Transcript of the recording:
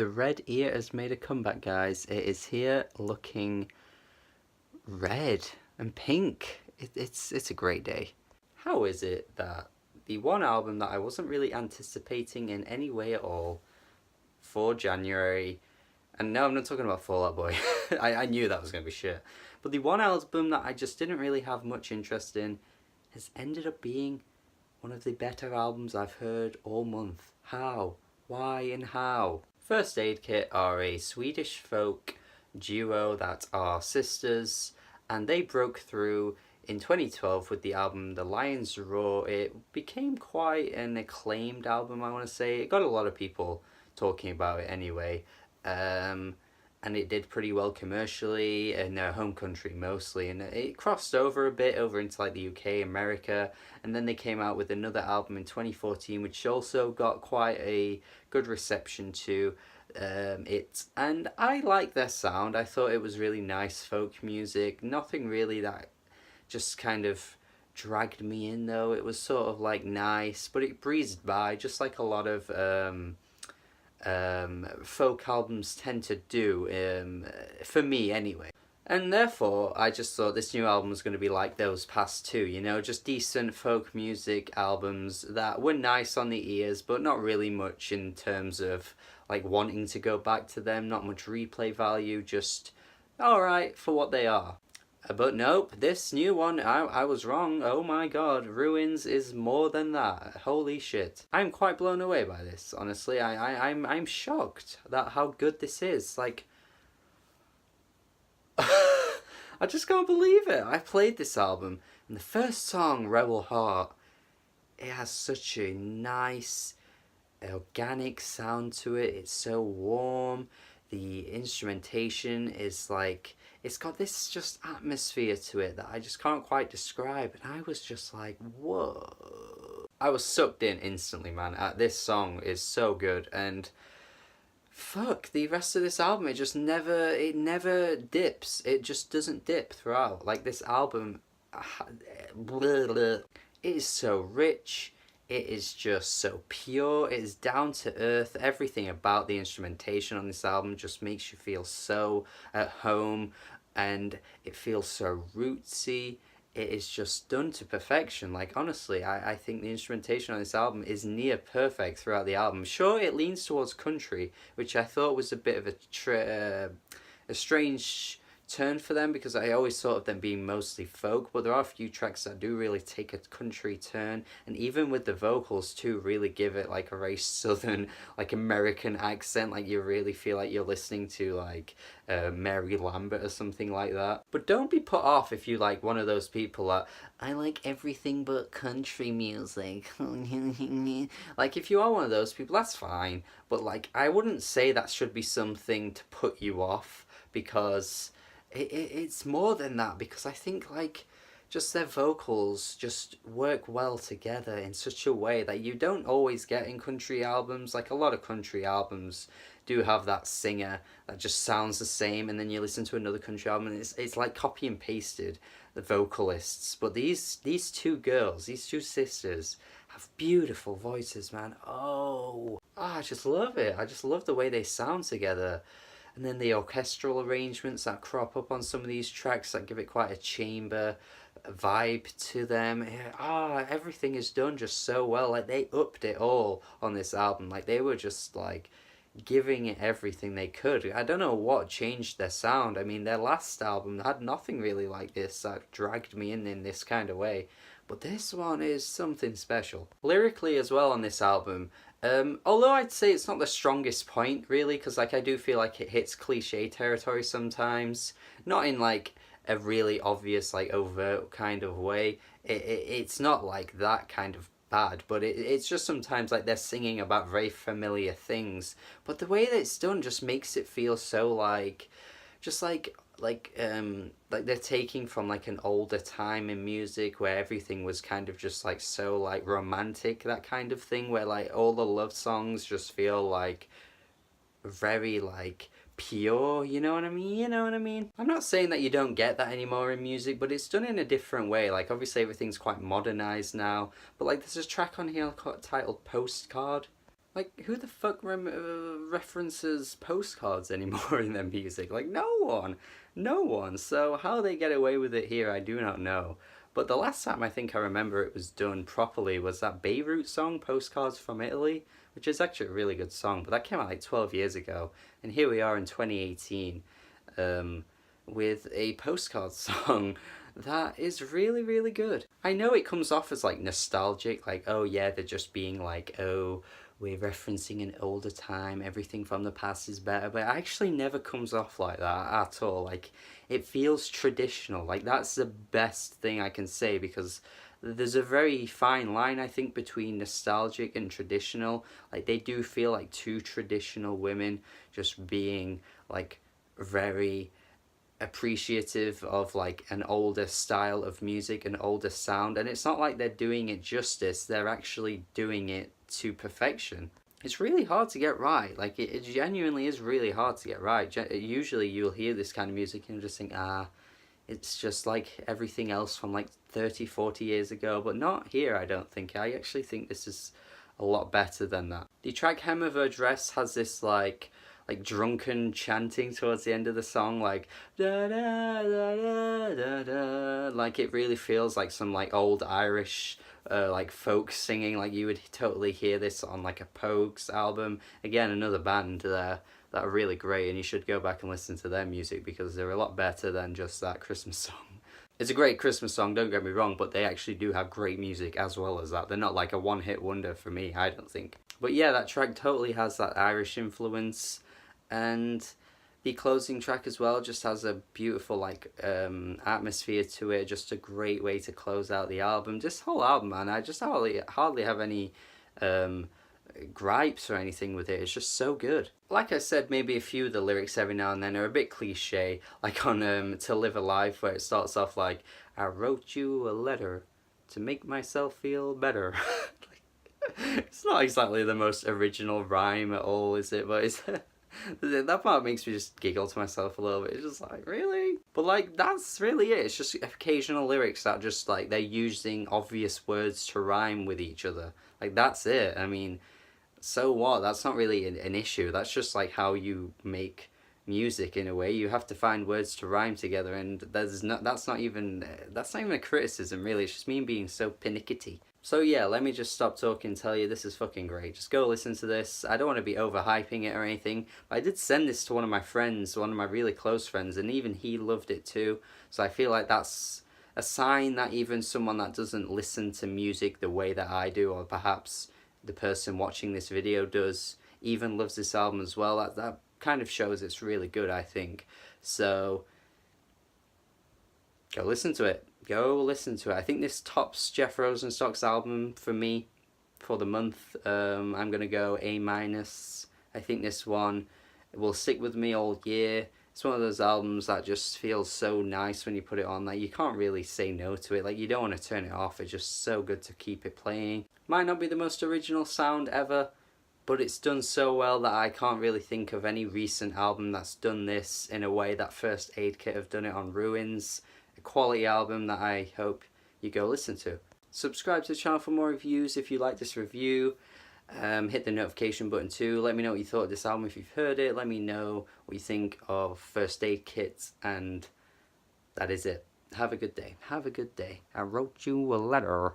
The red ear has made a comeback, guys. It is here looking red and pink. It's a great day. How is it that the one album that I wasn't really anticipating in any way at all for January, and no, I'm not talking about Fall Out Boy. I knew that was going to be shit. But the one album that I just didn't really have much interest in has ended up being one of the better albums I've heard all month. How? Why and how? First Aid Kit are a Swedish folk duo that are sisters, and they broke through in 2012 with the album The Lion's Roar. It became quite an acclaimed album, I want to say. It got a lot of people talking about it anyway. And it did pretty well commercially in their home country mostly, and it crossed over a bit over into like the UK, America, and then they came out with another album in 2014 which also got quite a good reception to it, and I like their sound. I thought it was really nice folk music, nothing really that just kind of dragged me in though. It was sort of like nice, but it breezed by just like a lot of folk albums tend to do, for me anyway. And therefore, I just thought this new album was going to be like those past two, you know, just decent folk music albums that were nice on the ears, but not really much in terms of like wanting to go back to them, not much replay value, just alright for what they are. But nope, this new one, I was wrong. Oh my god, Ruins is more than that. Holy shit. I'm quite blown away by this, honestly. I'm shocked that how good this is. Like, I just can't believe it. I played this album, and the first song, Rebel Heart, it has such a nice, organic sound to it. It's so warm. The instrumentation is like, it's got this just atmosphere to it that I just can't quite describe, and I was just like, whoa. I was sucked in instantly, man. This song is so good, and fuck, the rest of this album, it never dips. It just doesn't dip throughout. Like, this album, it is so rich. It is just so pure, it is down to earth. Everything about the instrumentation on this album just makes you feel so at home, and it feels so rootsy. It is just done to perfection. Like, honestly, I think the instrumentation on this album is near perfect throughout the album. Sure, it leans towards country, which I thought was a bit of a strange turn for them, because I always thought of them being mostly folk, but there are a few tracks that do really take a country turn, and even with the vocals too, really give it like a very southern, like American accent, like you really feel like you're listening to like Mary Lambert or something like that. But don't be put off if you like one of those people that, I like everything but country music. Like, if you are one of those people, that's fine, but like, I wouldn't say that should be something to put you off, because it's more than that, because I think like just their vocals just work well together in such a way that you don't always get in country albums. Like, a lot of country albums do have that singer that just sounds the same, and then you listen to another country album and it's like copy and pasted, the vocalists. But these two girls, these two sisters, have beautiful voices, man. I just love it. I just love the way they sound together. And then the orchestral arrangements that crop up on some of these tracks that give it quite a chamber vibe to them. Everything is done just so well. Like, they upped it all on this album. Like, they were just like giving it everything they could. I don't know what changed their sound. I mean, their last album had nothing really like this that dragged me in this kind of way. But this one is something special. Lyrically as well on this album, although I'd say it's not the strongest point really, because like, I do feel like it hits cliche territory sometimes, not in like a really obvious like overt kind of way. It's not like that kind of bad, but it's just sometimes like they're singing about very familiar things, but the way that it's done just makes it feel so like, just like they're taking from like an older time in music where everything was kind of just like so like romantic, that kind of thing, where like all the love songs just feel like very like pure, you know what I mean? I'm not saying that you don't get that anymore in music, but it's done in a different way. Like, obviously everything's quite modernized now, but like, there's a track on here titled Postcard, Like, who the fuck references postcards anymore in their music? Like, no one. No one. So, how they get away with it here, I do not know. But the last time I think I remember it was done properly was that Beirut song, Postcards from Italy, which is actually a really good song, but that came out like 12 years ago. And here we are in 2018 um, with a postcard song that is really, really good. I know it comes off as like nostalgic, like, oh yeah, they're just being like, oh, we're referencing an older time, everything from the past is better, but it actually never comes off like that at all. Like, it feels traditional. Like, that's the best thing I can say, because there's a very fine line, I think, between nostalgic and traditional. Like, they do feel like two traditional women just being like very appreciative of like an older style of music, an older sound, and it's not like they're doing it justice, they're actually doing it to perfection. It's really hard to get right. Like, it genuinely is really hard to get right. Usually you'll hear this kind of music and just think, it's just like everything else from like 30, 40 years ago, but not here, I don't think. I actually think this is a lot better than that. The track Hem of Her Dress has this like drunken chanting towards the end of the song, like da da da da da da. Like, it really feels like some like old Irish like folk singing. Like, you would totally hear this on like a Pogues album. Again, another band there that are really great, and you should go back and listen to their music because they're a lot better than just that Christmas song. It's a great Christmas song, don't get me wrong, but they actually do have great music as well as that. They're not like a one-hit wonder for me, I don't think. But yeah, that track totally has that Irish influence, and the closing track as well just has a beautiful like atmosphere to it. Just a great way to close out the album. This whole album, man, I just hardly have any gripes or anything with it. It's just so good. Like I said, maybe a few of the lyrics every now and then are a bit cliche, like on To Live a Life, where it starts off like, I wrote you a letter to make myself feel better. It's not exactly the most original rhyme at all, is it? But it's that part makes me just giggle to myself a little bit. It's just like, really? But like, that's really it. It's just occasional lyrics that just like, they're using obvious words to rhyme with each other. Like, that's it. I mean, so what? That's not really an issue. That's just like how you make music in a way. You have to find words to rhyme together, and that's not even a criticism really. It's just me being so pernickety. So yeah, let me just stop talking and tell you this is fucking great. Just go listen to this. I don't want to be overhyping it or anything, but I did send this to one of my friends, one of my really close friends, and even he loved it too. So I feel like that's a sign that even someone that doesn't listen to music the way that I do, or perhaps the person watching this video does, even loves this album as well. That kind of shows it's really good, I think. So go listen to it. Go listen to it. I think this tops Jeff Rosenstock's album for me for the month. I'm gonna go A-. I think this one will stick with me all year. It's one of those albums that just feels so nice when you put it on. Like, you can't really say no to it. Like, you don't want to turn it off. It's just so good to keep it playing. Might not be the most original sound ever, but it's done so well that I can't really think of any recent album that's done this in a way that First Aid Kit have done it on Ruins. A quality album that I hope you go listen to. Subscribe to the channel for more reviews if you like this review. Hit the notification button too. Let me know what you thought of this album if you've heard it. Let me know what you think of First Aid Kit, and that is it. Have a good day. Have a good day. I wrote you a letter.